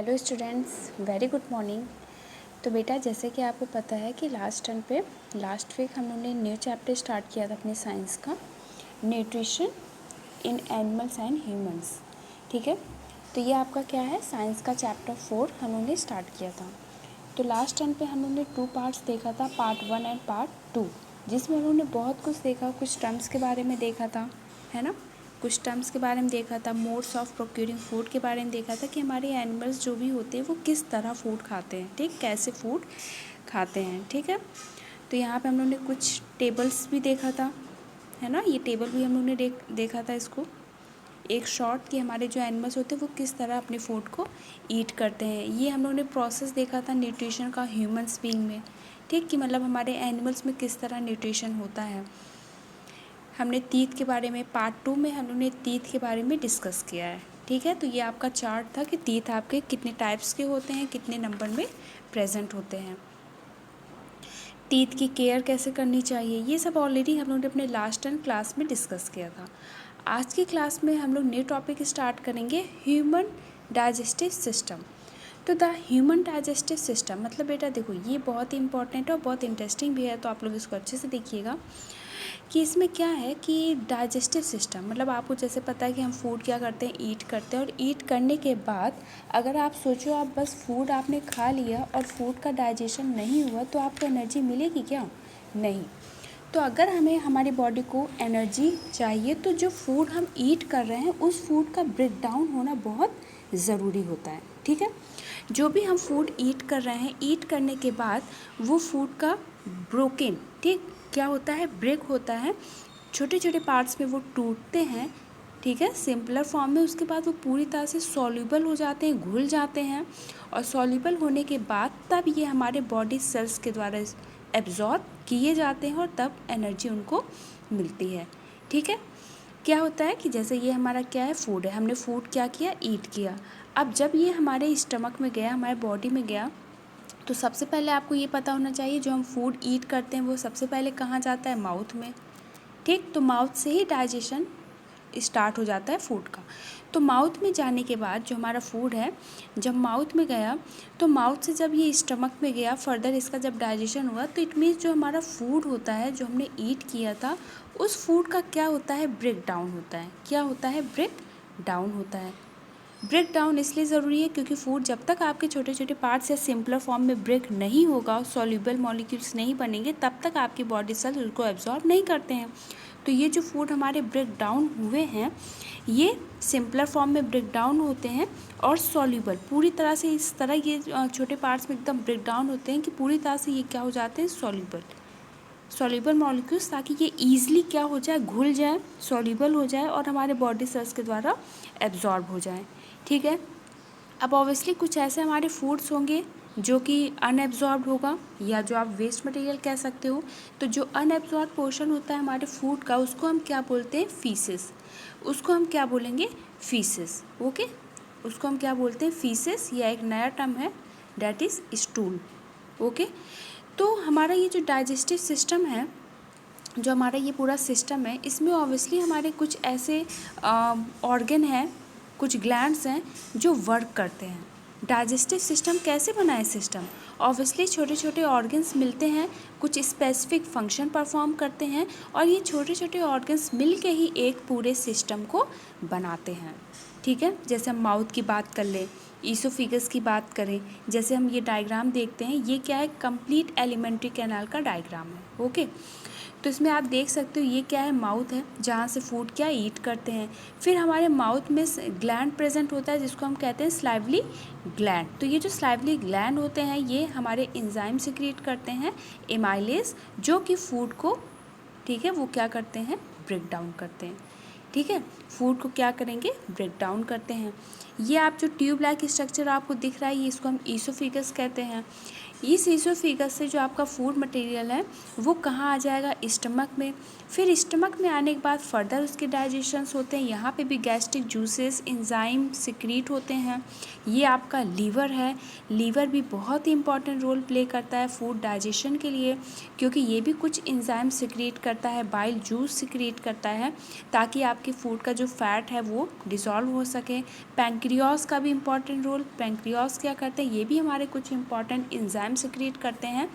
Hello students, very good morning. तो बेटा, जैसे कि आपको पता है कि लास्ट वीक हम लोगों ने न्यू चैप्टर स्टार्ट किया था अपने साइंस का, nutrition in animals and humans. ठीक है, तो ये आपका क्या है, साइंस का चैप्टर 4 हम लोगों ने स्टार्ट किया था। तो लास्ट टाइम पे हम लोगों ने 2 पार्ट्स देखा था, पार्ट 1 एंड पार्ट 2, जिसमें हम लोगों ने बहुत कुछ देखा, कुछ टर्म्स के बारे में देखा था, है ना। कुछ टर्म्स के बारे में देखा था, मोड्स ऑफ प्रोक्यूरिंग फूड के बारे में देखा था कि हमारे एनिमल्स जो भी होते हैं वो किस तरह फूड खाते हैं, ठीक, कैसे फूड खाते हैं, ठीक है। तो यहाँ पे हम लोगों ने कुछ टेबल्स भी देखा था, है ना। ये टेबल भी हम लोगों ने देखा था इसको, एक शॉर्ट कि हमारे जो एनिमल्स होते हैं वो किस तरह अपने फूड को ईट करते हैं। ये हम लोगों ने प्रोसेस देखा था न्यूट्रिशन का ह्यूमंस बीइंग में, ठीक, कि मतलब हमारे एनिमल्स में किस तरह न्यूट्रिशन होता है। हमने टीथ के बारे में पार्ट 2 में हम लोगों ने टीथ के बारे में डिस्कस किया है, ठीक है। तो ये आपका चार्ट था कि टीथ आपके कितने टाइप्स के होते हैं, कितने नंबर में प्रेजेंट होते हैं, टीथ की केयर कैसे करनी चाहिए, ये सब ऑलरेडी हम लोगों ने अपने लास्ट टाइम क्लास में डिस्कस किया था। आज की क्लास में हम लोग न्यू टॉपिक स्टार्ट करेंगे, ह्यूमन डाइजेस्टिव सिस्टम। तो द ह्यूमन डाइजेस्टिव सिस्टम मतलब बेटा देखो, ये बहुत ही इंपॉर्टेंट है और बहुत इंटरेस्टिंग भी है, तो आप लोग इसको अच्छे से देखिएगा कि इसमें क्या है कि डाइजेस्टिव सिस्टम मतलब आपको जैसे पता है कि हम फूड क्या करते हैं, ईट करते हैं, और ईट करने के बाद अगर आप सोचो आप बस फूड आपने खा लिया और फूड का डाइजेशन नहीं हुआ तो आपको एनर्जी मिलेगी क्या? नहीं। तो अगर हमें हमारी बॉडी को एनर्जी चाहिए तो जो फूड हम ईट कर रहे हैं उस फूड का ब्रेक डाउन होना बहुत ज़रूरी होता है, ठीक है। जो भी हम फूड ईट कर रहे हैं, ईट करने के बाद वो फूड का ब्रोकन, ठीक, क्या होता है, ब्रेक होता है, छोटे छोटे पार्ट्स में वो टूटते हैं, ठीक है, सिंपलर फॉर्म में। उसके बाद वो पूरी तरह से सॉल्यूबल हो जाते हैं, घुल जाते हैं, और सॉल्यूबल होने के बाद तब ये हमारे बॉडी सेल्स के द्वारा एब्जॉर्ब किए जाते हैं और तब एनर्जी उनको मिलती है, ठीक है। क्या होता है कि जैसे ये हमारा क्या है, फूड है, हमने फूड क्या किया, ईट किया। अब जब ये हमारे स्टमक में गया, हमारे बॉडी में गया, तो सबसे पहले आपको ये पता होना चाहिए जो हम फूड ईट करते हैं वो सबसे पहले कहाँ जाता है, माउथ में, ठीक। तो माउथ से ही डाइजेशन स्टार्ट हो जाता है फूड का। तो माउथ में जाने के बाद जो हमारा फूड है, जब माउथ में गया तो माउथ से जब ये स्टमक में गया, फर्दर इसका जब डाइजेशन हुआ, तो इट मीन्स जो हमारा फूड होता है, जो हमने ईट किया था, उस फूड का क्या होता है, ब्रेक डाउन होता है। क्या होता है, ब्रेक डाउन होता है। ब्रेक डाउन इसलिए ज़रूरी है क्योंकि फूड जब तक आपके छोटे छोटे पार्ट्स या सिंपलर फॉर्म में ब्रेक नहीं होगा, सॉल्यूबल मॉलिक्यूल्स नहीं बनेंगे, तब तक आपकी बॉडी सेल्स उसको एब्जॉर्ब नहीं करते हैं। तो ये जो फूड हमारे ब्रेक डाउन हुए हैं, ये सिंपलर फॉर्म में ब्रेक डाउन होते हैं और सॉल्यूबल पूरी तरह से, इस तरह ये छोटे पार्ट्स में एकदम ब्रेक डाउन होते हैं कि पूरी तरह से ये क्या हो जाते हैं, सॉल्यूबल मॉलिक्यूल्स, ताकि ये ईजिली क्या हो जाए, घुल जाए, सॉल्यूबल हो जाए और हमारे बॉडी सेल्स के द्वारा एब्जॉर्ब हो जाए, ठीक है। अब ऑब्वियसली कुछ ऐसे हमारे फूड्स होंगे जो कि अनएब्जॉर्ब होगा, या जो आप वेस्ट मटेरियल कह सकते हो। तो जो अनएब्जॉर्ब पोर्शन होता है हमारे फूड का, उसको हम क्या बोलते हैं, फीसेस। उसको हम क्या बोलेंगे, फीसेस, ओके। उसको हम क्या बोलते हैं, फीसेस, या एक नया टर्म है डैट इज़ स्टूल, ओके। तो हमारा ये जो डाइजेस्टिव सिस्टम है, जो हमारा ये पूरा सिस्टम है, इसमें ऑब्वियसली हमारे कुछ ऐसे ऑर्गन हैं, कुछ ग्लैंड्स हैं जो वर्क करते हैं। डाइजेस्टिव सिस्टम कैसे बना है सिस्टम, ऑब्वियसली छोटे छोटे ऑर्गन्स मिलते हैं, कुछ स्पेसिफिक फंक्शन परफॉर्म करते हैं, और ये छोटे छोटे ऑर्गन्स मिल के ही एक पूरे सिस्टम को बनाते हैं, ठीक है। जैसे हम माउथ की बात कर लें, ईसोफिगस की बात करें, जैसे हम ये डायग्राम देखते हैं, ये क्या है, कंप्लीट एलिमेंट्री कैनाल का डायग्राम है, ओके। तो इसमें आप देख सकते हो ये क्या है, माउथ है, जहाँ से फूड क्या ईट करते हैं। फिर हमारे माउथ में ग्लैंड प्रेजेंट होता है जिसको हम कहते हैं स्लाइवली ग्लैंड। तो ये जो स्लाइवली ग्लैंड होते हैं ये हमारे एंजाइम सिक्रीट करते हैं, एमाइलेज, जो कि फूड को, ठीक है, वो क्या करते हैं, ब्रेक डाउन करते हैं, ठीक है। फूड को क्या करेंगे, ब्रेक डाउन करते हैं। ये आप जो ट्यूब लाइक स्ट्रक्चर आपको दिख रहा है, ये इसको हम ईसोफिगस कहते हैं। इस ईसोफेगस से जो आपका फूड मटेरियल है वो कहाँ आ जाएगा, स्टमक में। फिर स्टमक में आने के बाद फर्दर उसके डाइजेशंस होते हैं, यहाँ पे भी गैस्ट्रिक जूसेस एंजाइम सिक्रीट होते हैं। ये आपका लीवर है, लीवर भी बहुत ही इंपॉर्टेंट रोल प्ले करता है फूड डाइजेशन के लिए, क्योंकि ये भी कुछ एंजाइम सिक्रीट करता है, बाइल जूस सिक्रीट करता है ताकि आपके फूड का जो फैट है वो डिसॉल्व हो सके। पैंक्रियास का भी इम्पॉर्टेंट रोल, पैंक्रियास क्या करते हैं, ये भी हमारे कुछ इंपॉर्टेंट एंजाइम सिक्रीट करते हैं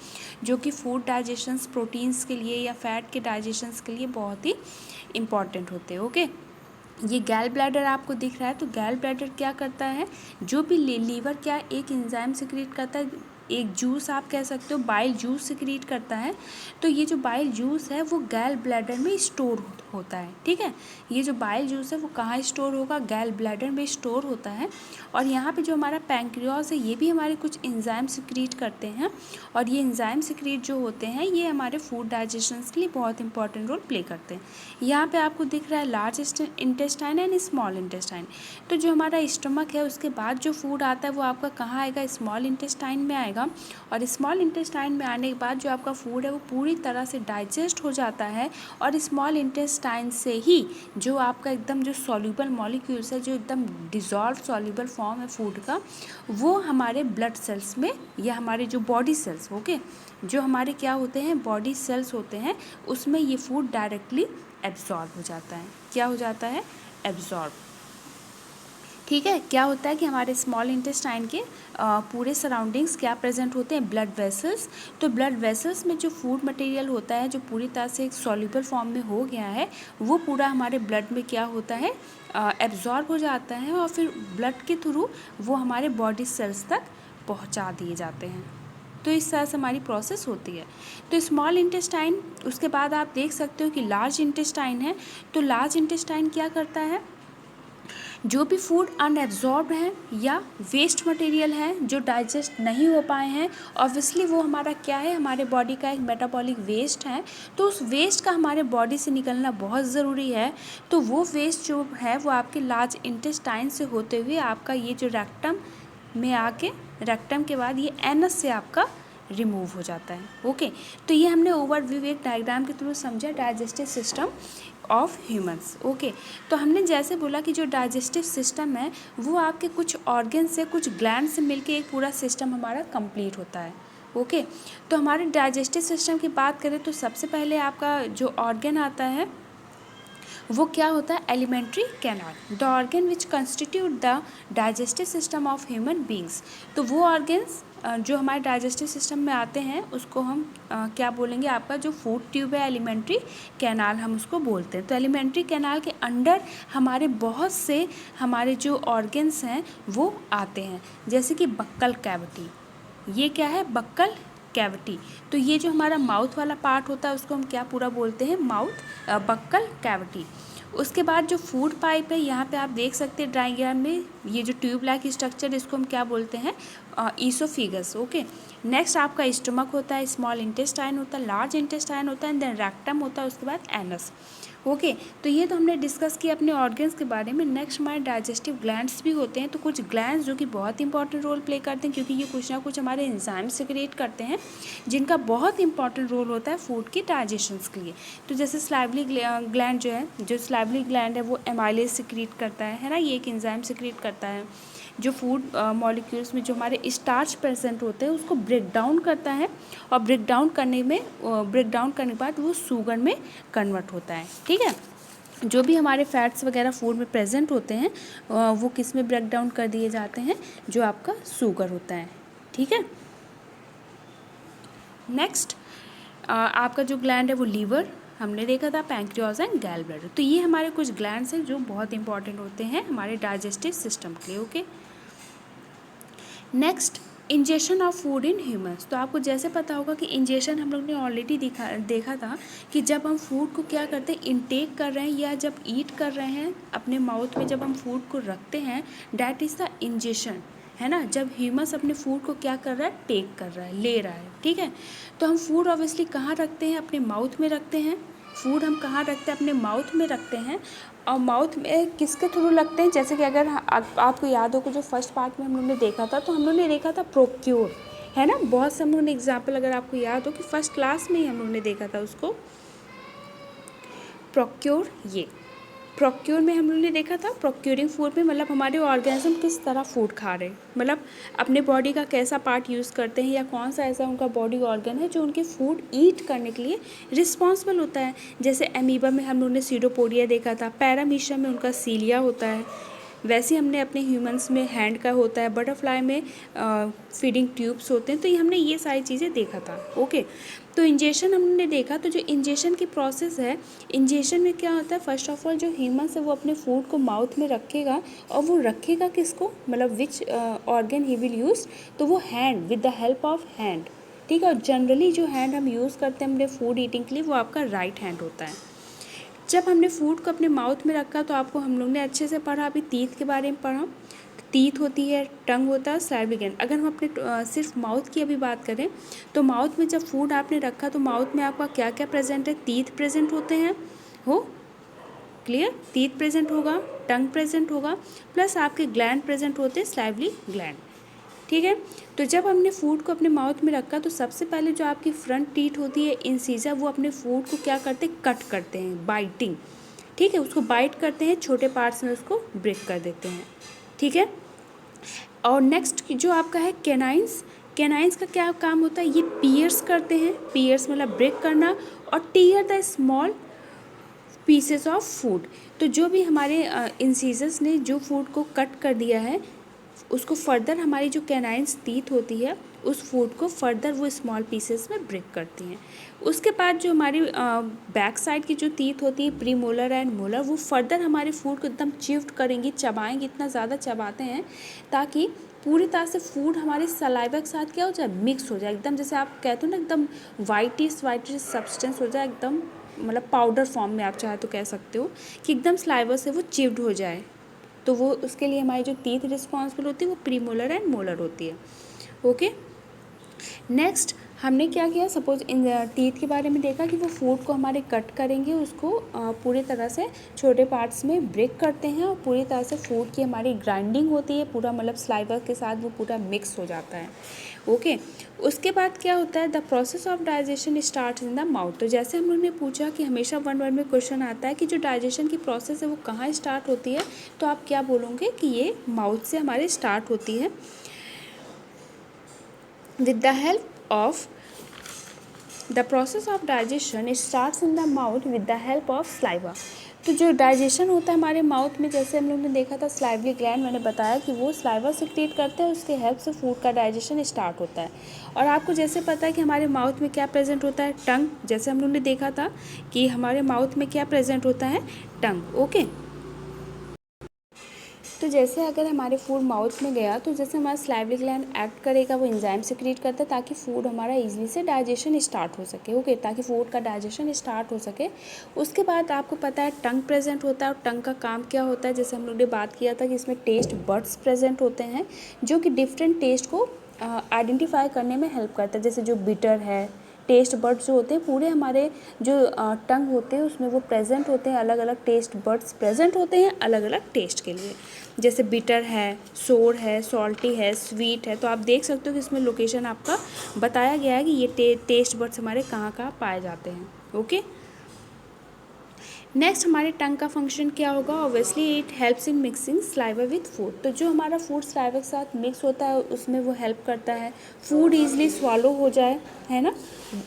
जो कि फूड डाइजेशंस प्रोटीन्स के लिए या फैट के डाइजेशंस के लिए बहुत ही इम्पॉर्टेंट होते हैं। ओके, ये गैल ब्लैडर आपको दिख रहा है, तो गैल ब्लैडर क्या करता है, जो भी लीवर क्या एक एंजाइम सिक्रीट करता है, एक जूस आप कह सकते हो, बाइल जूस सिक्रीट करता है। तो ये जो बाइल जूस है वो गैल ब्लैडर में स्टोर होता है। ठीक है, ये जो बाइल जूस है वो कहाँ स्टोर होगा, गैल ब्लैडर में स्टोर होता है। और यहाँ पे जो हमारा पैंक्रियास है ये भी हमारे कुछ एंजाइम सिक्रीट करते हैं, और ये एंजाइम सिक्रीट जो होते हैं ये हमारे फूड डाइजेशन के लिए बहुत इंपॉर्टेंट रोल प्ले करते हैं। यहाँ पे आपको दिख रहा है large intestine and small intestine. तो जो हमारा स्टमक है उसके बाद जो फूड आता है वो आपका कहाँ आएगा, स्मॉल इंटेस्टाइन में आएगा। और स्मॉल इंटेस्टाइन में आने के बाद जो आपका फूड है वो पूरी तरह से डाइजेस्ट हो जाता है, और स्मॉल इंटेस्टाइन से ही जो आपका एकदम जो सॉल्यूबल मॉलिक्यूल्स है, जो एकदम डिज़ोल्व सॉल्यूबल फॉर्म है फूड का, वो हमारे ब्लड सेल्स में या हमारे जो बॉडी सेल्स, ओके, जो हमारे क्या होते हैं बॉडी सेल्स होते हैं, उसमें ये फूड डायरेक्टली एब्जॉर्ब हो जाता है। क्या हो जाता है, एब्जॉर्ब। ठीक है, क्या होता है कि हमारे स्मॉल इंटेस्टाइन के पूरे सराउंडिंग्स क्या प्रेजेंट होते हैं, ब्लड वेसल्स। तो ब्लड वेसल्स में जो फूड मटेरियल होता है जो पूरी तरह से एक सॉल्यूबल फॉर्म में हो गया है, वो पूरा हमारे ब्लड में क्या होता है, एब्जॉर्ब हो जाता है, और फिर ब्लड के थ्रू वो हमारे बॉडी सेल्स तक पहुंचा दिए जाते हैं। तो इस तरह से हमारी प्रोसेस होती है। तो स्मॉल इंटेस्टाइन, उसके बाद आप देख सकते हो कि लार्ज इंटेस्टाइन है। तो लार्ज इंटेस्टाइन क्या करता है, जो भी फूड अनएब्जॉर्ब्ड है या वेस्ट मटेरियल है जो डाइजेस्ट नहीं हो पाए हैं, ऑब्वियसली वो हमारा क्या है, हमारे बॉडी का एक मेटाबॉलिक वेस्ट है। तो उस वेस्ट का हमारे बॉडी से निकलना बहुत ज़रूरी है। तो वो वेस्ट जो है वो आपके लार्ज इंटेस्टाइन से होते हुए आपका ये जो रेक्टम में आके, रेक्टम के बाद ये एनस से आपका रिमूव हो जाता है। ओके, तो ये हमने ओवरव्यू एक डायग्राम के थ्रू समझा digestive system of humans. Okay, तो हमने जैसे बोला कि जो डाइजेस्टिव सिस्टम है वो आपके कुछ ऑर्गन से, कुछ ग्लैंड से मिलके एक पूरा सिस्टम हमारा कंप्लीट होता है। ओके, तो हमारे डाइजेस्टिव सिस्टम की बात करें तो सबसे पहले आपका जो ऑर्गन आता है वो क्या होता है, alimentary canal, the organ which constitute the digestive system of human beings. तो वो ऑर्गन्स जो हमारे डाइजेस्टिव सिस्टम में आते हैं उसको हम क्या बोलेंगे, आपका जो फूड ट्यूब है एलिमेंट्री कैनाल हम उसको बोलते हैं। तो एलिमेंट्री कैनाल के अंडर हमारे बहुत से हमारे जो ऑर्गन्स हैं वो आते हैं, जैसे कि बक्कल कैविटी। ये क्या है, बक्कल कैविटी। तो ये जो हमारा माउथ वाला पार्ट होता है उसको हम क्या पूरा बोलते हैं, माउथ, बक्कल कैविटी। उसके बाद जो फूड पाइप है, यहाँ पे आप देख सकते हैं डायग्राम में, ये जो ट्यूब लाइक स्ट्रक्चर इसको हम क्या बोलते हैं, ईसोफेगस। ओके, नेक्स्ट आपका स्टमक होता है, स्मॉल इंटेस्टाइन होता है, लार्ज इंटेस्टाइन होता है, एंड देन रेक्टम होता है, उसके बाद एनस। ओके, तो ये तो हमने डिस्कस किया अपने ऑर्गन्स के बारे में। नेक्स्ट हमारे डाइजेस्टिव ग्लैंड्स भी होते हैं। तो कुछ ग्लैंड्स जो कि बहुत इंपॉर्टेंट रोल प्ले करते हैं, क्योंकि ये कुछ ना कुछ हमारे एंजाइम सिक्रेट करते हैं जिनका बहुत इंपॉर्टेंट रोल होता है फूड की डाइजेशन के लिए। तो जैसे स्लाइवली ग्लैंड जो है, जो स्लाइवली ग्लैंड है वो एमाइलेज सिक्रेट करता है ना, ये एक एंजाइम सिक्रेट करता है जो फूड मॉलिक्यूल्स में जो हमारे स्टार्च प्रेजेंट होते हैं उसको ब्रेक डाउन करता है, और ब्रेक डाउन करने के बाद वो शुगर में कन्वर्ट होता है। ठीक है, जो भी हमारे फैट्स वगैरह फूड में प्रेजेंट होते हैं वो किस में ब्रेक डाउन कर दिए जाते हैं, जो आपका शुगर होता है। ठीक है, नेक्स्ट आपका जो ग्लैंड है वो लीवर हमने देखा था, पैंक्रियास एंड गैल ब्लैडर। तो ये हमारे कुछ ग्लैंड्स हैं जो बहुत इंपॉर्टेंट होते हैं हमारे डाइजेस्टिव सिस्टम के लिए। Okay, next injection of food in humans. तो आपको जैसे पता होगा कि इंजेक्शन हम लोग ने ऑलरेडी देखा था कि जब हम फूड को क्या करते हैं, इनटेक कर रहे हैं या जब ईट कर रहे हैं अपने माउथ में, जब हम फूड को रखते हैं, डैट इज़ द इंजेक्शन, है ना। जब ह्यूमंस अपने फूड को क्या कर रहा है, टेक कर रहा है, ले रहा है। ठीक है, तो हम फूड ऑब्वियसली कहाँ रखते हैं, अपने माउथ में रखते हैं। फूड हम कहाँ रखते हैं, अपने माउथ में रखते हैं। और माउथ में किसके थ्रू लगते हैं, जैसे कि अगर आपको याद हो कि जो फर्स्ट पार्ट में हम लोग ने देखा था, तो हम लोग ने देखा था प्रोक्योर, है ना। बहुत से हम लोगों ने एग्जाम्पल, अगर आपको याद हो कि फर्स्ट क्लास में ही हम लोगों ने देखा था उसको, प्रोक्योर, ये प्रोक्योर में हम लोगों ने देखा था। प्रोक्योरिंग फूड में मतलब हमारे ऑर्गेनिज्म किस तरह फूड खा रहे हैं, मतलब अपने बॉडी का कैसा पार्ट यूज़ करते हैं या कौन सा ऐसा उनका बॉडी ऑर्गन है जो उनके फूड ईट करने के लिए रिस्पॉन्सिबल होता है। जैसे एमीबा में हम लोगों ने सीडोपोडिया देखा था, पैरामीशिया में उनका सीलिया होता है, वैसे हमने अपने ह्यूमंस में हैंड का होता है, बटरफ्लाई में फीडिंग ट्यूब्स होते हैं। तो ये हमने ये सारी चीज़ें देखा था। ओके, तो इंजेशन हमने देखा। तो जो इंजेशन की प्रोसेस है, इंजेशन में क्या होता है, फर्स्ट ऑफ ऑल जो ह्यूमंस है वो अपने फूड को माउथ में रखेगा, और वो रखेगा किसको, मतलब which organ he will use, तो वो hand, with the help of hand, ठीक है। और जनरली जो हैंड हम यूज़ करते हैं अपने फूड ईटिंग के लिए वो आपका राइट हैंड होता है। जब हमने फूड को अपने माउथ में रखा तो आपको हम लोग ने अच्छे से पढ़ा, अभी टीथ के बारे में पढ़ा। टीथ होती है, टंग होता है, सैलिवा ग्लैंड। अगर हम अपने सिर्फ माउथ की अभी बात करें तो माउथ में जब फूड आपने रखा तो माउथ में आपका क्या क्या प्रेजेंट है, टीथ प्रेजेंट होते हैं, हो क्लियर, टीथ प्रेजेंट होगा, टंग प्रेजेंट होगा, प्लस आपके ग्लैंड प्रेजेंट होते हैं, सैलिवरी ग्लैंड, ठीक है। तो जब हमने फूड को अपने माउथ में रखा तो सबसे पहले जो आपकी फ्रंट टीथ होती है, इंसिजर, वो अपने फूड को क्या करते हैं, कट करते हैं, बाइटिंग, ठीक है, उसको बाइट करते हैं, छोटे पार्ट्स में उसको ब्रेक कर देते हैं, ठीक है। और नेक्स्ट जो आपका है कैनाइंस, कैनाइंस का क्या काम होता है, ये पियर्स करते हैं, पियर्स मतलब ब्रेक करना, और tier the small pieces of food. तो जो भी हमारे इंसीजर्स ने जो फूड को कट कर दिया है उसको फर्दर हमारी जो कैनाइंस टीथ होती है उस फूड को फर्दर वो स्मॉल पीसेस में ब्रेक करती हैं। उसके बाद जो हमारी बैक साइड की जो टीथ होती है, प्री मोलर एंड मोलर, वो फर्दर हमारे फूड को एकदम चिव्ड करेंगी, चबाएंगी, इतना ज़्यादा चबाते हैं ताकि पूरी तरह से फूड हमारे सलाइवा के साथ क्या हो जाए, मिक्स हो जाए, एकदम जैसे आप कहते हो ना एकदम वाइटिश सब्सटेंस हो जाए, एकदम मतलब पाउडर फॉर्म में आप चाहे तो कह सकते हो कि एकदम सलाइवा से वो चिव्ड हो जाए। तो वो उसके लिए हमारी जो टीथ रिस्पॉन्सिबल होती है वो प्रीमोलर एंड मोलर होती है। ओके, नेक्स्ट हमने क्या किया, सपोज इन टीथ के बारे में देखा कि वो फूड को हमारे कट करेंगे, उसको पूरी तरह से छोटे पार्ट्स में ब्रेक करते हैं और पूरी तरह से फूड की हमारी ग्राइंडिंग होती है, पूरा मतलब सलाइवा के साथ वो पूरा मिक्स हो जाता है। ओके, उसके बाद क्या होता है, the process of digestion start in the mouth. तो जैसे हम लोग ने पूछा कि हमेशा वन वर्ड में क्वेश्चन आता है कि जो डाइजेशन की प्रोसेस है वो कहाँ स्टार्ट होती है, तो आप क्या बोलोगे कि ये माउथ से हमारे स्टार्ट होती है। With the help of the process of digestion starts in the mouth with the help of saliva. तो जो डाइजेशन होता है हमारे माउथ में, जैसे हम लोग ने देखा था सलाइवरी ग्लैंड, मैंने बताया कि वो सलाइवा सिक्रीट करते हैं, उसके हेल्प से फूड का डाइजेशन स्टार्ट होता है। और आपको जैसे पता है कि हमारे माउथ में क्या प्रेजेंट होता है, टंग, जैसे हम लोग ने देखा था कि हमारे माउथ में क्या प्रेजेंट होता है, टंग। ओके, तो जैसे अगर हमारे फूड माउथ में गया तो जैसे हमारा सलाइवरी ग्लैंड एक्ट करेगा, वो एंजाइम सिक्रीट करता है ताकि फूड हमारा इजीली से डाइजेशन स्टार्ट हो सके। ओके, ताकि फूड का डाइजेशन स्टार्ट हो सके। उसके बाद आपको पता है टंग प्रेजेंट होता है, और टंग का काम क्या होता है, जैसे हम लोग ने बात किया था कि इसमें टेस्ट बड्स प्रेजेंट होते हैं जो कि डिफरेंट टेस्ट को आइडेंटिफाई करने में हेल्प करता है। जैसे जो बिटर है, टेस्ट बड्स जो होते हैं पूरे हमारे जो टंग होते हैं उसमें वो प्रेजेंट होते हैं, अलग अलग टेस्ट बड्स प्रेजेंट होते हैं अलग अलग टेस्ट के लिए। जैसे बिटर है, सोर है, सॉल्टी है, स्वीट है। तो आप देख सकते हो कि इसमें लोकेशन आपका बताया गया है कि ये टेस्ट बड्स हमारे कहाँ कहाँ पाए जाते हैं। ओके, नेक्स्ट हमारे टंग का फंक्शन क्या होगा, obviously it helps in mixing saliva with food. तो जो हमारा फूड सलाइवा के साथ मिक्स होता है उसमें वो हेल्प करता है फूड ईजिली स्वालो हो जाए, है ना,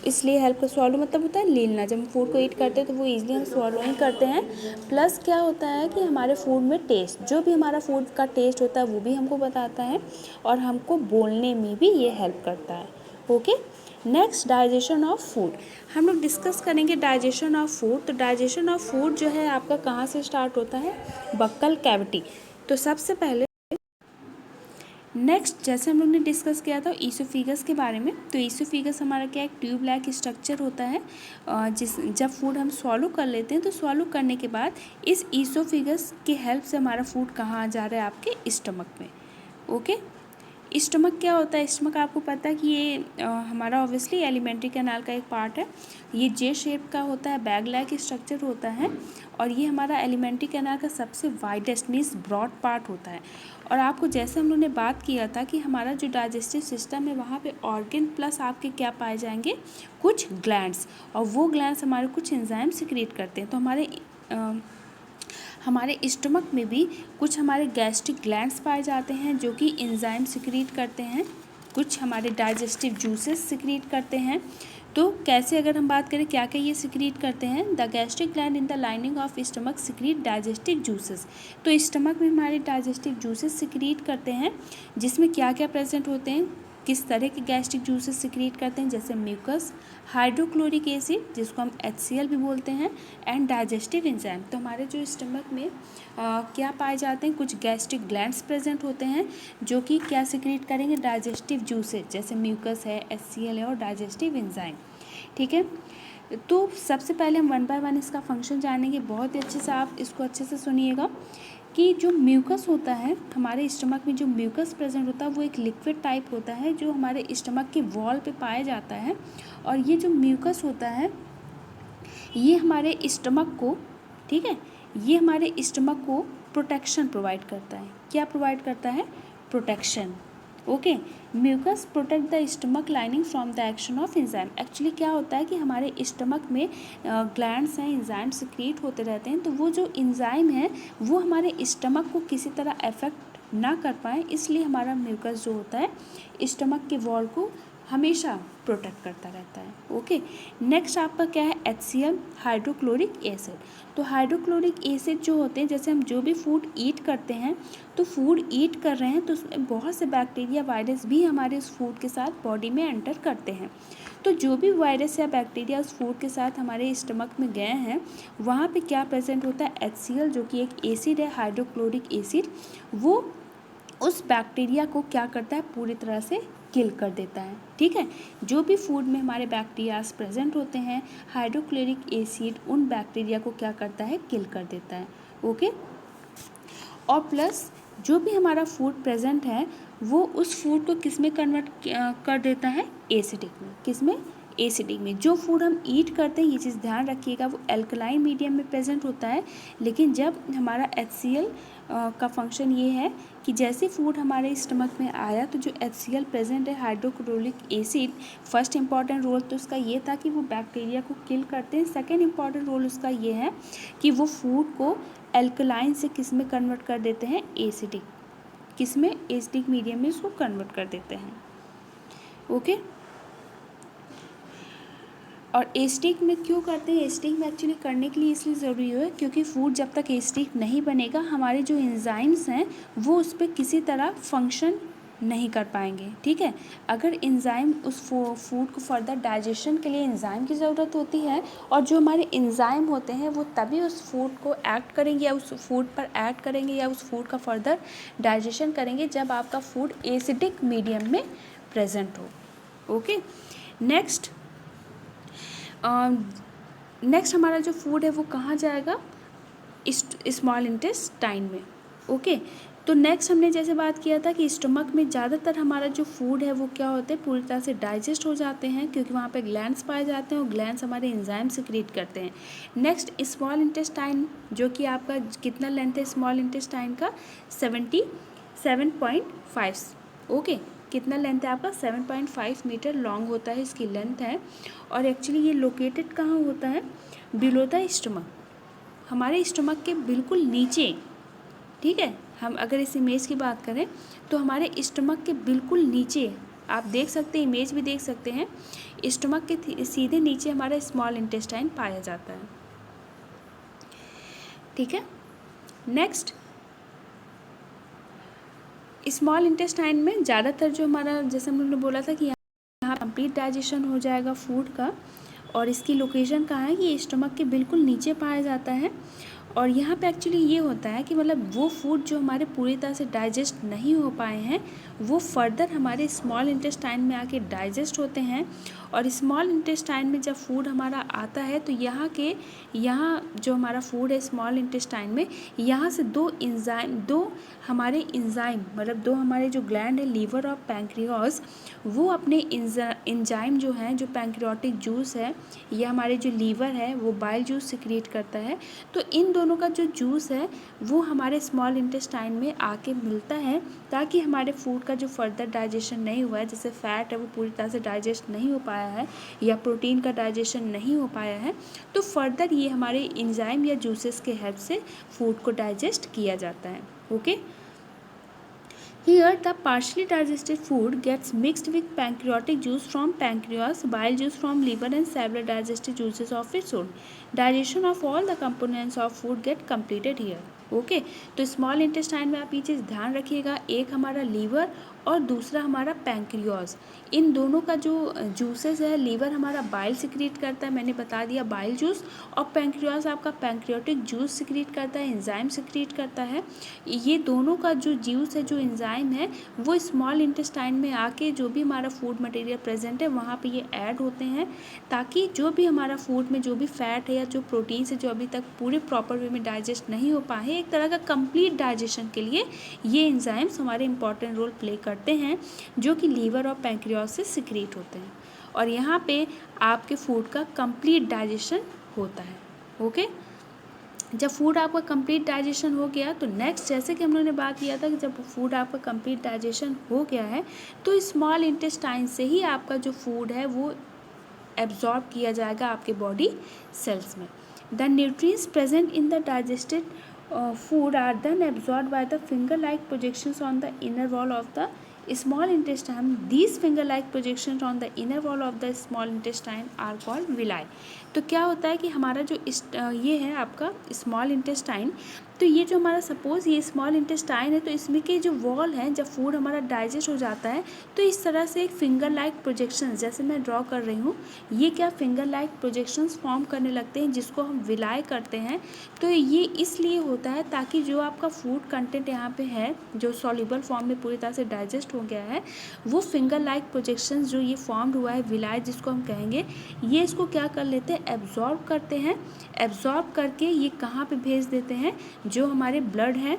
इसलिए हेल्प कर, स्वालो मतलब होता है लीलना, जब हम फूड को ईट करते हैं तो वो ईजिली हम स्वालो ही करते हैं। प्लस क्या होता है कि हमारे फूड में टेस्ट, जो भी हमारा फूड का टेस्ट होता है वो भी हमको बताता है और हमको बोलने में भी ये हेल्प करता है। Okay, next digestion of food, हम लोग डिस्कस करेंगे डाइजेशन ऑफ फूड। तो डाइजेशन ऑफ फूड जो है आपका कहाँ से स्टार्ट होता है, बक्कल कैविटी। तो सबसे पहले नेक्स्ट जैसे हम लोग ने डिस्कस किया था ईसोफिगस के बारे में। तो ईसोफिगस हमारा क्या एक ट्यूब लाइक स्ट्रक्चर होता है, जब फूड हम स्वॉलो कर लेते हैं तो स्वॉलो करने के बाद इस ईसोफिगस की हेल्प से हमारा फूड कहाँ जा रहा है, आपके स्टमक में। ओके, स्टमक क्या होता है? स्टमक आपको पता है कि ये हमारा ऑब्वियसली एलिमेंट्री कैनाल का एक पार्ट है। ये जे शेप का होता है, बैग लाइक स्ट्रक्चर होता है, और ये हमारा एलिमेंट्री कैनाल का सबसे वाइडेस्ट मीन्स ब्रॉड पार्ट होता है। और आपको जैसे हम लोगों ने बात किया था कि हमारा जो डाइजेस्टिव सिस्टम है वहाँ पे ऑर्गन प्लस आपके क्या पाए जाएंगे, कुछ ग्लैंड्स, और वो ग्लैंड्स हमारे कुछ एंजाइम सिक्रीट करते हैं। तो हमारे स्टमक में भी कुछ हमारे गैस्ट्रिक ग्लैंड्स पाए जाते हैं जो कि एंजाइम सिक्रीट करते हैं, कुछ हमारे डाइजेस्टिव जूसेस सिक्रीट करते हैं। तो कैसे अगर हम बात करें क्या क्या ये सिक्रीट करते हैं, the gastric gland in the lining of stomach secrete digestive juices. तो स्टमक में हमारे डाइजेस्टिव जूसेस सिक्रीट करते हैं, जिसमें क्या क्या प्रेजेंट होते हैं, किस तरह के गैस्ट्रिक जूसेस सिक्रीट करते हैं, जैसे म्यूकस, हाइड्रोक्लोरिक एसिड जिसको हम HCl भी बोलते हैं, एंड डाइजेस्टिव एंजाइम। तो हमारे जो स्टमक में क्या पाए जाते हैं, कुछ गैस्ट्रिक ग्लैंड्स प्रेजेंट होते हैं जो कि क्या सिक्रीट करेंगे, डाइजेस्टिव जूसेस, जैसे म्यूकस है, HCl है और डाइजेस्टिव एंजाइम। ठीक है, तो सबसे पहले हम 1 बाय 1 इसका फंक्शन जानेंगे। बहुत ही अच्छे से आप इसको अच्छे से सुनिएगा कि जो म्यूकस होता है हमारे स्टमक में, जो म्यूकस प्रेजेंट होता है वो एक लिक्विड टाइप होता है जो हमारे स्टमक के वॉल पे पाया जाता है। और ये जो म्यूकस होता है ये हमारे स्टमक को, ठीक है, ये हमारे स्टमक को प्रोटेक्शन प्रोवाइड करता है। क्या प्रोवाइड करता है? Protection. Okay, mucus protect the stomach lining from the action of enzyme. Actually क्या होता है कि हमारे स्टमक में ग्लैंड्स हैं, एंजाइम सिक्रीट होते रहते हैं, तो वो जो एंजाइम है वो हमारे स्टमक को किसी तरह अफेक्ट ना कर पाए, इसलिए हमारा म्यूकस जो होता है स्टमक के वॉल को हमेशा प्रोटेक्ट करता रहता है। ओके, नेक्स्ट आपका क्या है? HCl, hydrochloric acid. तो हाइड्रोक्लोरिक एसिड जो होते हैं, जैसे हम जो भी फूड ईट करते हैं, तो फूड ईट कर रहे हैं तो उसमें बहुत से बैक्टीरिया, वायरस भी हमारे उस फूड के साथ बॉडी में एंटर करते हैं। तो जो भी वायरस या बैक्टीरिया उस फूड के साथ हमारे स्टमक में गए हैं, वहाँ पे क्या प्रेजेंट होता है? HCl, जो कि एक एसिड है, हाइड्रोक्लोरिक एसिड, वो उस बैक्टीरिया को क्या करता है? पूरी तरह से किल कर देता है। ठीक है, जो भी फूड में हमारे बैक्टीरियाज प्रेजेंट होते हैं, हाइड्रोक्लोरिक एसिड उन बैक्टीरिया को क्या करता है? किल कर देता है। ओके, और प्लस जो भी हमारा फूड प्रेजेंट है वो उस फूड को किस में कन्वर्ट कर देता है? एसिडिक में। किस में? एसिडिक में। जो फूड हम ईट करते हैं, ये चीज़ ध्यान रखिएगा, वो एल्कलाइन मीडियम में प्रेजेंट होता है, लेकिन जब हमारा HCl का फंक्शन ये है कि जैसे फूड हमारे स्टमक में आया तो जो HCl प्रेजेंट है, hydrochloric acid, first important role तो उसका ये था कि वो बैक्टीरिया को किल करते हैं। सेकेंड इंपॉर्टेंट रोल उसका ये है कि वो फूड को एल्कलाइन से किस में कन्वर्ट कर देते हैं? एसिडिक। किस में? एसिडिक मीडियम में उसको कन्वर्ट कर देते हैं। ओके, और एसिडिक में क्यों करते हैं? एसिडिक में एक्चुअली करने के लिए इसलिए ज़रूरी है क्योंकि फूड जब तक एसिडिक नहीं बनेगा, हमारे जो एंजाइम्स हैं वो उस पर किसी तरह फंक्शन नहीं कर पाएंगे। ठीक है, अगर एंजाइम उस फूड को फर्दर डाइजेशन के लिए एंजाइम की ज़रूरत होती है, और जो हमारे एंजाइम होते हैं वो तभी उस फूड को एक्ट करेंगे या उस फूड पर एक्ट करेंगे या उस फूड का फर्दर डाइजेशन करेंगे जब आपका फूड एसिडिक मीडियम में प्रेजेंट हो। ओके, नेक्स्ट हमारा जो फूड है वो कहाँ जाएगा? स्मॉल इंटेस्टाइन में। ओके, तो नेक्स्ट हमने जैसे बात किया था कि स्टमक में ज़्यादातर हमारा जो फूड है वो क्या होते हैं? पूरी तरह से डाइजेस्ट हो जाते हैं, क्योंकि वहाँ पे ग्लैंड्स पाए जाते हैं और ग्लैंड्स हमारे एंजाइम सिक्रीट करते हैं। नेक्स्ट स्मॉल इंटेस्टाइन, जो कि आपका कितना लेंथ है स्मॉल इंटेस्टाइन का? 77.5। ओके, कितना लेंथ है आपका? 7.5 मीटर लॉन्ग होता है, इसकी लेंथ है। और एक्चुअली ये लोकेटेड कहाँ होता है? बिलो द स्टमक, हमारे स्टमक के बिल्कुल नीचे। ठीक है, हम अगर इस इमेज की बात करें तो हमारे स्टमक के बिल्कुल नीचे आप देख सकते हैं, इमेज भी देख सकते हैं, स्टमक के सीधे नीचे हमारा स्मॉल इंटेस्टाइन पाया जाता है। ठीक है, नेक्स्ट स्मॉल इंटेस्टाइन में ज़्यादातर जो हमारा, जैसे हम लोगों ने बोला था कि यहाँ कंप्लीट डाइजेशन हो जाएगा फूड का, और इसकी लोकेशन कहाँ है? ये स्टमक के बिल्कुल नीचे पाया जाता है। और यहाँ पे एक्चुअली ये होता है कि मतलब वो फूड जो हमारे पूरी तरह से डाइजेस्ट नहीं हो पाए हैं वो फर्दर हमारे स्मॉल इंटेस्टाइन में आके डाइजेस्ट होते हैं। और स्मॉल इंटेस्टाइन में जब फूड हमारा आता है तो यहाँ जो हमारा फूड है स्मॉल इंटेस्टाइन में, यहाँ से दो हमारे इंजाइम मतलब दो हमारे जो ग्लैंड है लीवर और पैंक्रियास, वो अपने इंजाइम जो हैं, जो पैंक्रियाटिक जूस है या हमारे जो लीवर है वो बाइल जूस सिक्रिएट करता है। तो इन दोनों का जो जूस है वो हमारे स्मॉल इंटेस्टाइन में आके मिलता है, ताकि हमारे फूड का जो फर्दर डाइजेशन नहीं हुआ है, जैसे फैट है वो पूरी तरह से डाइजेस्ट नहीं हो पाया है या प्रोटीन का डाइजेशन नहीं हो पाया है, तो फर्दर ये हमारे इंजाइम या जूसेस के हेल्प से फूड को डाइजेस्ट किया जाता है। Okay, Here the partially digested food gets mixed with pancreatic juice from pancreas, bile juice from liver and several digestive juices of its own. Digestion of all the components of food get completed here. Okay, तो small intestine में आप ये चीज़ ध्यान रखिएगा, एक हमारा liver और दूसरा हमारा पैंक्रियाज, इन दोनों का जो जूसेस है, लीवर हमारा बाइल सिक्रीट करता है, मैंने बता दिया बाइल जूस, और पैंक्रियाज आपका पैंक्रियाटिक जूस सिक्रीट करता है, एंजाइम सिक्रीट करता है। ये दोनों का जो जूस है, जो एंजाइम है, वो स्मॉल इंटेस्टाइन में आके जो भी हमारा फूड मटेरियल प्रेजेंट है वहाँ पे ये ऐड होते हैं, ताकि जो भी हमारा फूड में जो भी फैट है या जो प्रोटीन है जो अभी तक पूरे प्रॉपर वे में डाइजेस्ट नहीं हो पाए, एक तरह का कंप्लीट डाइजेशन के लिए ये एंजाइम्स हमारे इंपॉर्टेंट रोल प्ले करते हैं, जो कि लीवर और पैंक्रियाज से सिक्रीट होते हैं, और यहाँ पे आपके फूड का कंप्लीट डाइजेशन होता है। ओके, जब फूड आपका कंप्लीट डाइजेशन हो गया तो नेक्स्ट, जैसे कि हम लोगों ने बात किया था कि जब फूड आपका कंप्लीट डाइजेशन हो गया है तो स्मॉल इंटेस्टाइन से ही आपका जो फूड है वो एब्जॉर्ब किया जाएगा आपके बॉडी सेल्स में। The nutrients present in the digested food are then absorbed by the finger-like projections on the inner wall of the small intestine. These finger-like projections on the inner wall of the small intestine are called villi. तो क्या होता है कि हमारा जो ये है आपका स्मॉल इंटेस्टाइन, तो ये जो हमारा सपोज़ ये स्मॉल इंटेस्टाइन है, तो इसमें के जो वॉल है, जब फूड हमारा डाइजेस्ट हो जाता है तो इस तरह से एक फिंगर लाइक प्रोजेक्शंस, जैसे मैं ड्रॉ कर रही हूँ, ये क्या फिंगर लाइक प्रोजेक्शंस फॉर्म करने लगते हैं, जिसको हम विलाय करते हैं। तो ये इसलिए होता है ताकि जो आपका फूड कंटेंट यहाँ पे है, जो सॉल्युबल फॉर्म में पूरी तरह से डाइजेस्ट हो गया है, वो फिंगर लाइक प्रोजेक्शंस जो ये फॉर्म्ड हुआ है विलाय जिसको हम कहेंगे, ये इसको क्या कर लेते हैं, एब्जॉर्ब करते हैं। एब्जॉर्ब करके ये कहाँ पे भेज देते हैं, जो हमारे ब्लड हैं,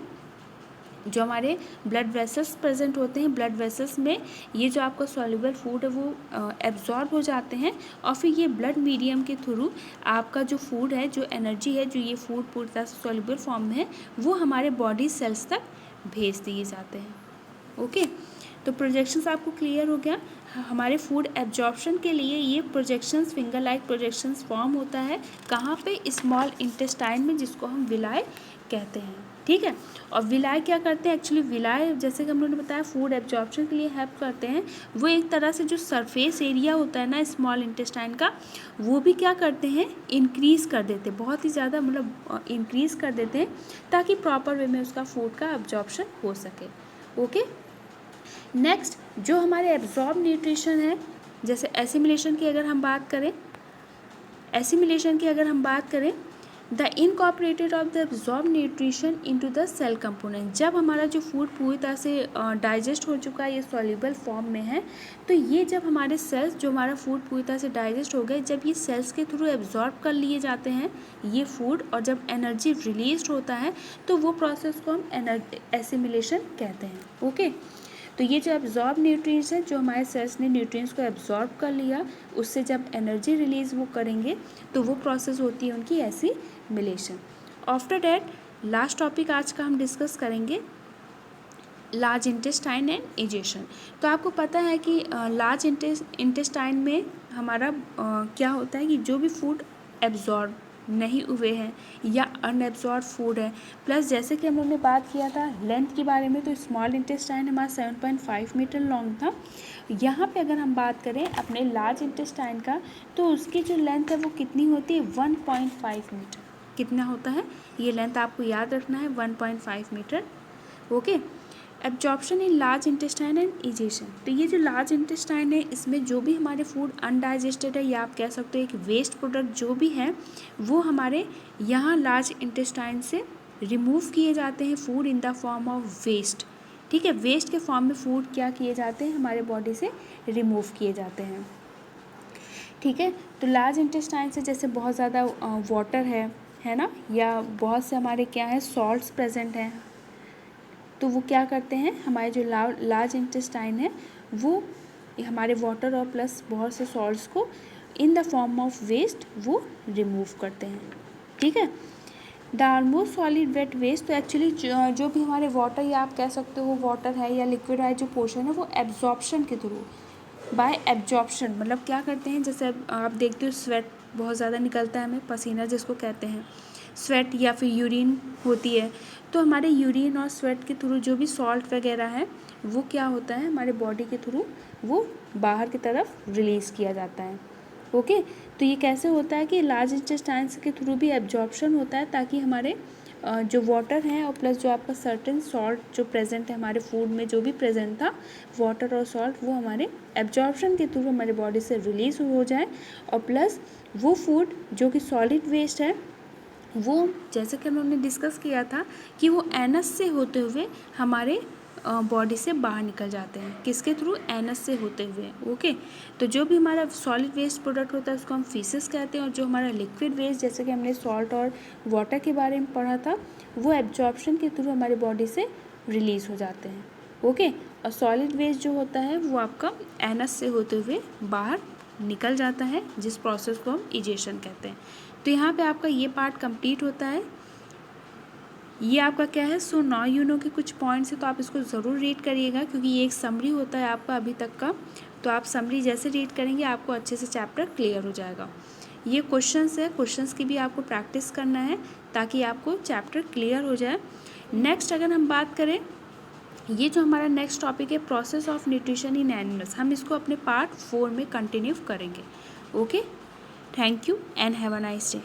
जो हमारे ब्लड वेसल्स प्रेजेंट होते हैं, ब्लड वेसल्स में ये जो आपका सॉल्युबल फूड है वो एब्जॉर्ब हो जाते हैं, और फिर ये ब्लड मीडियम के थ्रू आपका जो फूड है, जो एनर्जी है, जो ये फूड पूरी तरह से सॉल्युबल फॉर्म में है, वो हमारे बॉडी सेल्स तक भेज दिए जाते हैं। ओके, तो प्रोजेक्शंस आपको क्लियर हो गया। हमारे फूड एब्जॉर्प्शन के लिए ये projections, finger like projections form होता है कहाँ पे, स्मॉल इंटेस्टाइन में, जिसको हम विलाय कहते हैं। ठीक है, और विलाय क्या करते हैं, एक्चुअली विलाय जैसे कि हम लोगों ने बताया फूड एब्जॉर्प्शन के लिए हेल्प करते हैं। वो एक तरह से जो सरफेस एरिया होता है ना स्मॉल इंटेस्टाइन का, वो भी क्या करते हैं, इंक्रीज़ कर देते हैं, बहुत ही ज़्यादा मतलब इंक्रीज़ कर देते हैं, ताकि प्रॉपर वे में उसका फूड का एब्जॉर्प्शन हो सके। ओके, नेक्स्ट जो हमारे एब्जॉर्ब न्यूट्रिशन है, जैसे एसिमिलेशन की अगर हम बात करें, the incorporated of the absorb nutrition into the cell component. जब हमारा जो फूड पूरी तरह से डाइजेस्ट हो चुका है, ये सॉल्युबल फॉर्म में है, तो ये जब हमारे सेल्स, जो हमारा फूड पूरी तरह से डाइजेस्ट हो गए, जब ये सेल्स के थ्रू एब्जॉर्ब कर लिए जाते हैं ये फूड, और जब एनर्जी रिलीज होता है तो वो प्रोसेस को हम एसिमिलेशन कहते हैं। ओके, तो ये जो एब्जॉर्ब न्यूट्रिएंट्स है, जो हमारे सेल्स ने न्यूट्रिएंट्स को एब्जॉर्ब कर लिया, उससे जब एनर्जी रिलीज़ वो करेंगे तो वो प्रोसेस होती है उनकी assimilation. After that last topic आज का हम डिस्कस करेंगे लार्ज इंटेस्टाइन एंड इजेशन। तो आपको पता है कि लार्ज इंटेस्टाइन में हमारा क्या होता है कि जो भी फूड एब्जॉर्ब नहीं हुए हैं या अनएब्जॉर्ब फूड है, प्लस जैसे कि हम लोगों ने बात किया था लेंथ के बारे में, तो स्मॉल इंटेस्टाइन हमारा 7.5 मीटर लॉन्ग था। यहाँ पे अगर हम बात करें अपने लार्ज इंटेस्टाइन का, तो उसकी जो लेंथ है वो कितनी होती है, 1.5 मीटर। कितना होता है ये लेंथ आपको याद रखना है, 1.5 meter. Okay, absorption in large intestine and egestion. तो ये जो लार्ज इंटेस्टाइन है इसमें जो भी हमारे फूड अनडाइजेस्टेड है या आप कह सकते हो एक वेस्ट प्रोडक्ट जो भी है वो हमारे यहाँ लार्ज इंटेस्टाइन से रिमूव किए जाते हैं food in the form of waste. ठीक है, वेस्ट के फॉर्म में फूड क्या किए जाते हैं हमारे बॉडी से रिमूव किए जाते हैं। ठीक है, तो लार्ज इंटेस्टाइन से जैसे बहुत ज़्यादा वाटर है ना, या बहुत से हमारे क्या है सॉल्ट्स प्रेजेंट हैं, तो वो क्या करते हैं हमारे जो लार्ज इंटेस्टाइन है वो हमारे वाटर और प्लस बहुत से सॉल्ट्स को in the form of waste वो रिमूव करते हैं। ठीक है, the almost solid wet waste, तो एक्चुअली जो भी हमारे वाटर या आप कह सकते हो वाटर है या लिक्विड है जो पोर्शन है वो एब्जॉर्प्शन के थ्रू बाय एब्जॉर्प्शन, मतलब क्या करते हैं जैसे आप देखते हो स्वेट बहुत ज़्यादा निकलता है हमें, पसीना जिसको कहते हैं स्वेट या फिर यूरिन होती है, तो हमारे यूरिन और स्वेट के थ्रू जो भी सॉल्ट वगैरह है वो क्या होता है हमारे बॉडी के थ्रू वो बाहर की तरफ रिलीज़ किया जाता है। ओके, तो ये कैसे होता है कि लार्ज इंटेस्टाइन्स के थ्रू भी एब्जॉर्प्शन होता है ताकि हमारे जो वाटर हैं और प्लस जो आपका सर्टेन सॉल्ट जो प्रेजेंट है हमारे फूड में जो भी प्रेजेंट था वाटर और सॉल्ट वो हमारे एब्जॉर्प्शन के थ्रू हमारे बॉडी से रिलीज़ हो जाए, और प्लस वो फूड जो कि सॉलिड वेस्ट है वो जैसे कि हमने डिस्कस किया था कि वो एनस से होते हुए हमारे बॉडी से बाहर निकल जाते हैं, किसके थ्रू एनस से होते हुए। ओके, तो जो भी हमारा सॉलिड वेस्ट प्रोडक्ट होता है उसको हम फीसेस कहते हैं, और जो हमारा लिक्विड वेस्ट जैसे कि हमने सॉल्ट और वाटर के बारे में पढ़ा था वो एब्जॉर्प्शन के थ्रू हमारे बॉडी से रिलीज़ हो जाते हैं। ओके, और सॉलिड वेस्ट जो होता है वो आपका एनस से होते हुए बाहर निकल जाता है जिस प्रोसेस को हम इजेशन कहते हैं। तो यहाँ पे आपका ये पार्ट कंप्लीट होता है। ये आपका क्या है सो नाउ यू नो के कुछ पॉइंट्स है, तो आप इसको ज़रूर रीड करिएगा क्योंकि ये एक समरी होता है आपका अभी तक का, तो आप समरी जैसे रीड करेंगे आपको अच्छे से चैप्टर क्लियर हो जाएगा। ये क्वेश्चंस है, क्वेश्चंस की भी आपको प्रैक्टिस करना है ताकि आपको चैप्टर क्लियर हो जाए। नेक्स्ट अगर हम बात करें, ये जो हमारा नेक्स्ट टॉपिक है process of nutrition in animals, हम इसको अपने पार्ट 4 में कंटिन्यू करेंगे। Okay, thank you and have a nice day.